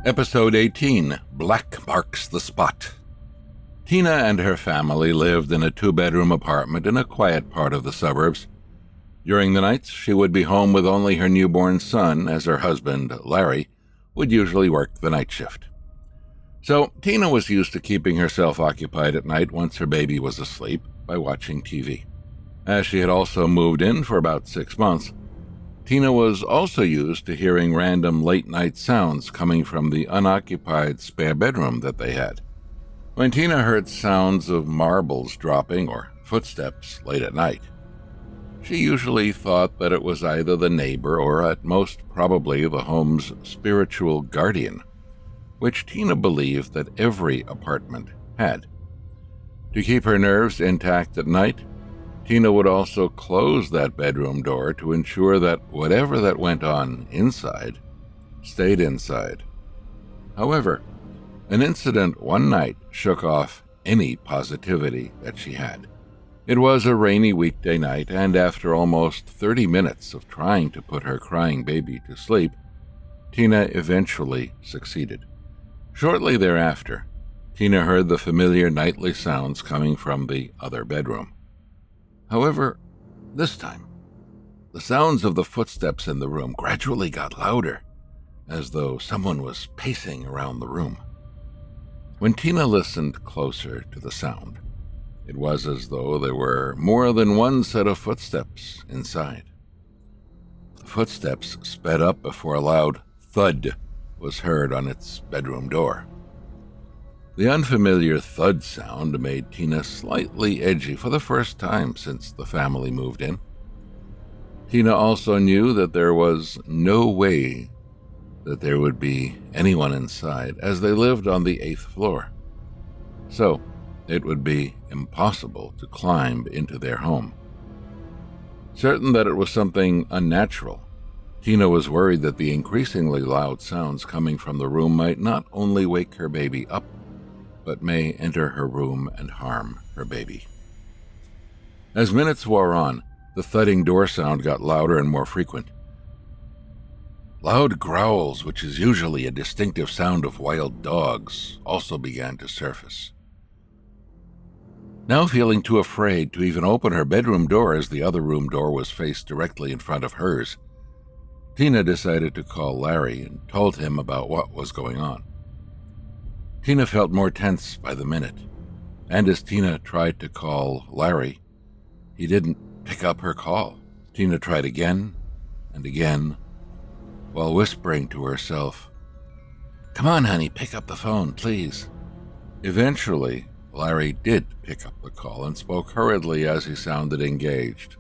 Episode 18, Black Marks the Spot. Tina and her family lived in a 2-bedroom apartment in a quiet part of the suburbs. During the nights, she would be home with only her newborn son, as her husband, Larry, would usually work the night shift. So Tina was used to keeping herself occupied at night once her baby was asleep by watching TV. As she had also moved in for about 6 months, Tina was also used to hearing random late-night sounds coming from the unoccupied spare bedroom that they had. When Tina heard sounds of marbles dropping or footsteps late at night, she usually thought that it was either the neighbor or at most probably the home's spiritual guardian, which Tina believed that every apartment had. To keep her nerves intact at night, Tina would also close that bedroom door to ensure that whatever that went on inside stayed inside. However, an incident one night shook off any positivity that she had. It was a rainy weekday night, and after almost 30 minutes of trying to put her crying baby to sleep, Tina eventually succeeded. Shortly thereafter, Tina heard the familiar nightly sounds coming from the other bedroom. However, this time, the sounds of the footsteps in the room gradually got louder, as though someone was pacing around the room. When Tina listened closer to the sound, it was as though there were more than one set of footsteps inside. The footsteps sped up before a loud thud was heard on its bedroom door. The unfamiliar thud sound made Tina slightly edgy for the first time since the family moved in. Tina also knew that there was no way that there would be anyone inside, as they lived on the 8th floor. So, it would be impossible to climb into their home. Certain that it was something unnatural, Tina was worried that the increasingly loud sounds coming from the room might not only wake her baby up, but may enter her room and harm her baby. As minutes wore on, the thudding door sound got louder and more frequent. Loud growls, which is usually a distinctive sound of wild dogs, also began to surface. Now feeling too afraid to even open her bedroom door as the other room door was faced directly in front of hers, Tina decided to call Larry and told him about what was going on. Tina felt more tense by the minute, and as Tina tried to call Larry, he didn't pick up her call. Tina tried again and again, while whispering to herself, "Come on, honey, pick up the phone, please." Eventually, Larry did pick up the call and spoke hurriedly as he sounded engaged.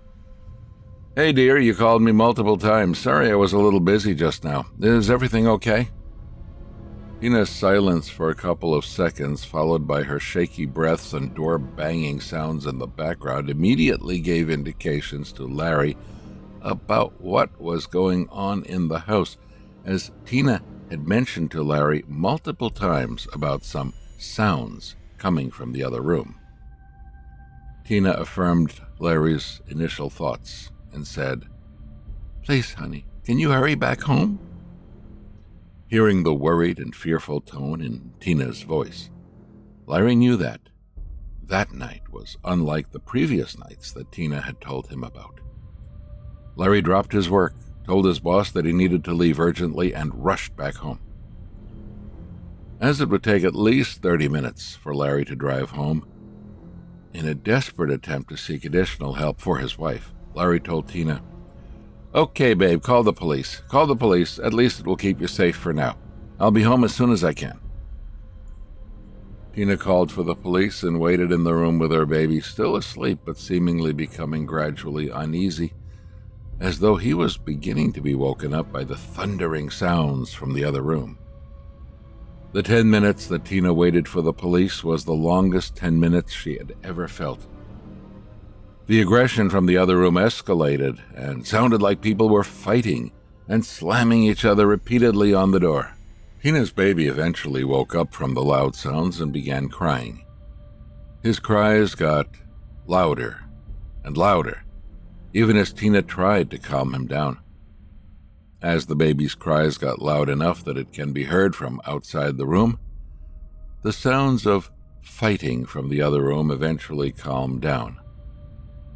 "Hey dear, you called me multiple times. Sorry I was a little busy just now. Is everything okay?" Tina's silence for a couple of seconds, followed by her shaky breaths and door banging sounds in the background, immediately gave indications to Larry about what was going on in the house, as Tina had mentioned to Larry multiple times about some sounds coming from the other room. Tina affirmed Larry's initial thoughts and said, "Please, honey, can you hurry back home?" Hearing the worried and fearful tone in Tina's voice, Larry knew that night was unlike the previous nights that Tina had told him about. Larry dropped his work, told his boss that he needed to leave urgently, and rushed back home. As it would take at least 30 minutes for Larry to drive home, in a desperate attempt to seek additional help for his wife, Larry told Tina, "Okay, babe, call the police. Call the police. At least it will keep you safe for now. I'll be home as soon as I can." Tina called for the police and waited in the room with her baby, still asleep but seemingly becoming gradually uneasy, as though he was beginning to be woken up by the thundering sounds from the other room. The 10 minutes that Tina waited for the police was the longest 10 minutes she had ever felt. The aggression from the other room escalated and sounded like people were fighting and slamming each other repeatedly on the door. Tina's baby eventually woke up from the loud sounds and began crying. His cries got louder and louder, even as Tina tried to calm him down. As the baby's cries got loud enough that it can be heard from outside the room, the sounds of fighting from the other room eventually calmed down.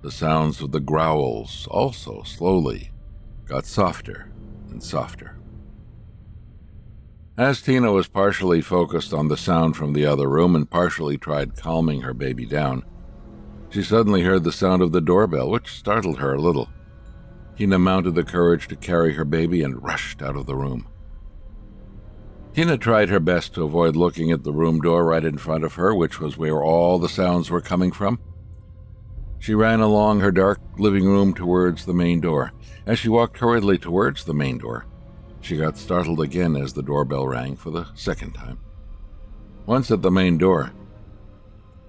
The sounds of the growls also slowly got softer and softer. As Tina was partially focused on the sound from the other room and partially tried calming her baby down, she suddenly heard the sound of the doorbell, which startled her a little. Tina mounted the courage to carry her baby and rushed out of the room. Tina tried her best to avoid looking at the room door right in front of her, which was where all the sounds were coming from. She ran along her dark living room towards the main door. As she walked hurriedly towards the main door, she got startled again as the doorbell rang for the second time. Once at the main door,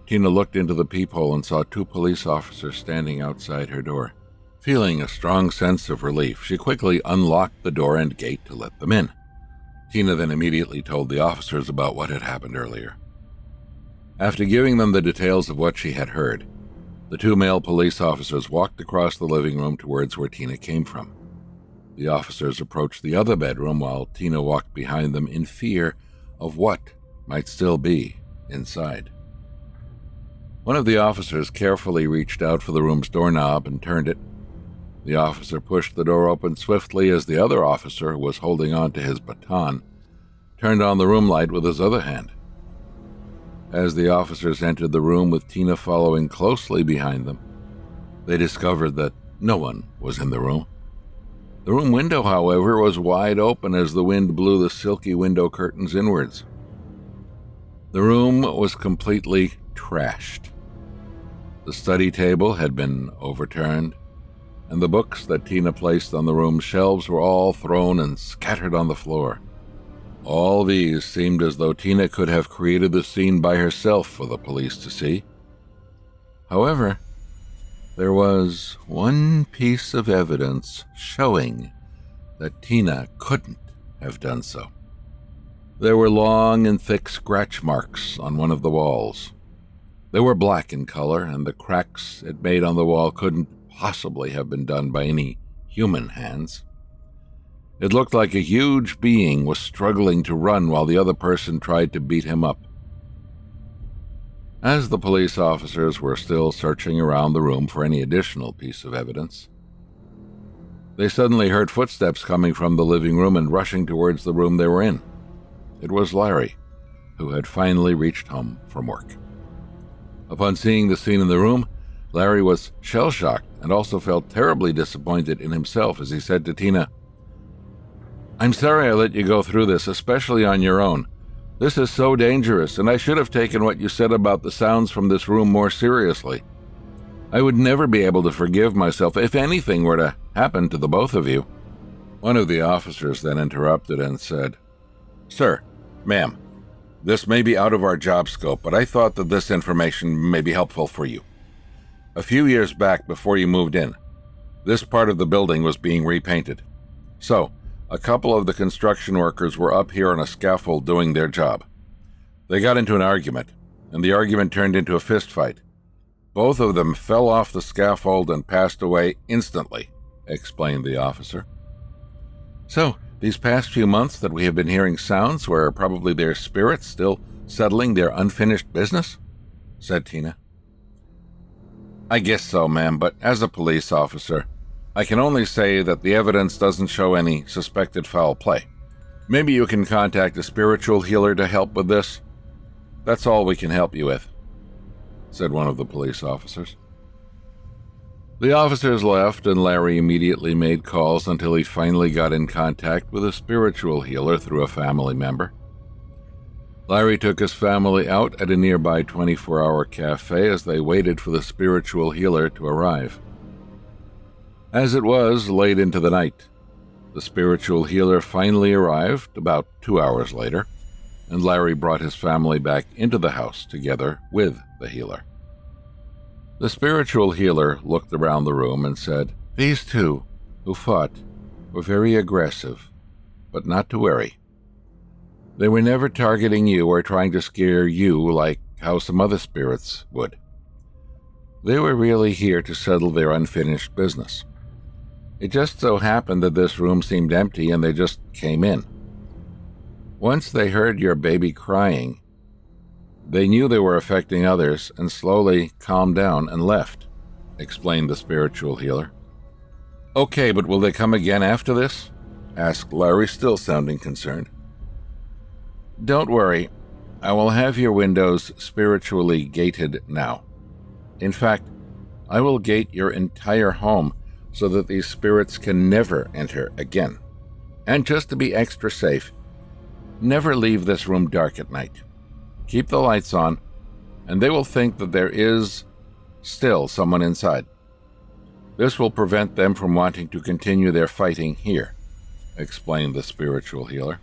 Tina looked into the peephole and saw 2 police officers standing outside her door. Feeling a strong sense of relief, she quickly unlocked the door and gate to let them in. Tina then immediately told the officers about what had happened earlier. After giving them the details of what she had heard, the 2 male police officers walked across the living room towards where Tina came from. The officers approached the other bedroom while Tina walked behind them in fear of what might still be inside. One of the officers carefully reached out for the room's doorknob and turned it. The officer pushed the door open swiftly as the other officer, who was holding on to his baton, turned on the room light with his other hand. As the officers entered the room with Tina following closely behind them, they discovered that no one was in the room. The room window, however, was wide open as the wind blew the silky window curtains inwards. The room was completely trashed. The study table had been overturned, and the books that Tina placed on the room's shelves were all thrown and scattered on the floor. All these seemed as though Tina could have created the scene by herself for the police to see. However, there was one piece of evidence showing that Tina couldn't have done so. There were long and thick scratch marks on one of the walls. They were black in color, and the cracks it made on the wall couldn't possibly have been done by any human hands. It looked like a huge being was struggling to run while the other person tried to beat him up. As the police officers were still searching around the room for any additional piece of evidence, they suddenly heard footsteps coming from the living room and rushing towards the room they were in. It was Larry, who had finally reached home from work. Upon seeing the scene in the room, Larry was shell-shocked and also felt terribly disappointed in himself as he said to Tina, "I'm sorry I let you go through this, especially on your own. This is so dangerous, and I should have taken what you said about the sounds from this room more seriously. I would never be able to forgive myself if anything were to happen to the both of you." One of the officers then interrupted and said, "Sir, ma'am, this may be out of our job scope, but I thought that this information may be helpful for you. A few years back, before you moved in, this part of the building was being repainted. So, a couple of the construction workers were up here on a scaffold doing their job. They got into an argument, and the argument turned into a fist fight. Both of them fell off the scaffold and passed away instantly," explained the officer. "So, these past few months that we have been hearing sounds were probably their spirits still settling their unfinished business?" said Tina. "I guess so, ma'am, but as a police officer, I can only say that the evidence doesn't show any suspected foul play. Maybe you can contact a spiritual healer to help with this. That's all we can help you with," said one of the police officers. The officers left, and Larry immediately made calls until he finally got in contact with a spiritual healer through a family member. Larry took his family out at a nearby 24-hour cafe as they waited for the spiritual healer to arrive. As it was late into the night, the spiritual healer finally arrived about 2 hours later, and Larry brought his family back into the house together with the healer. The spiritual healer looked around the room and said, "These two who fought were very aggressive, but not to worry. They were never targeting you or trying to scare you like how some other spirits would. They were really here to settle their unfinished business. It just so happened that this room seemed empty and they just came in. Once they heard your baby crying, they knew they were affecting others and slowly calmed down and left," explained the spiritual healer. "Okay, but will they come again after this?" asked Larry, still sounding concerned. "Don't worry. I will have your windows spiritually gated now. In fact, I will gate your entire home so that these spirits can never enter again. And just to be extra safe, never leave this room dark at night. Keep the lights on, and they will think that there is still someone inside. This will prevent them from wanting to continue their fighting here," explained the spiritual healer.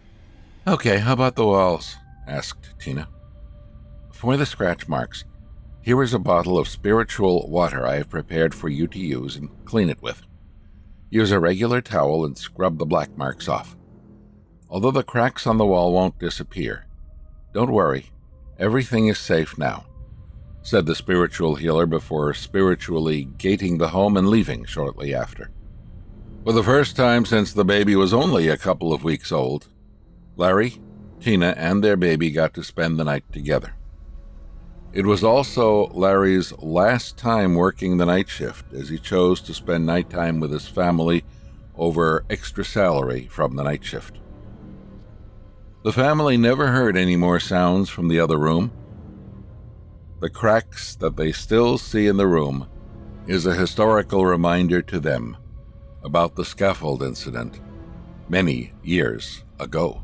"Okay, how about the walls?" asked Tina. "For the scratch marks, here is a bottle of spiritual water I have prepared for you to use and clean it with. Use a regular towel and scrub the black marks off. Although the cracks on the wall won't disappear, don't worry, everything is safe now," said the spiritual healer before spiritually gating the home and leaving shortly after. For the first time since the baby was only a couple of weeks old, Larry, Tina, and their baby got to spend the night together. It was also Larry's last time working the night shift, as he chose to spend nighttime with his family over extra salary from the night shift. The family never heard any more sounds from the other room. The cracks that they still see in the room is a historical reminder to them about the scaffold incident many years ago.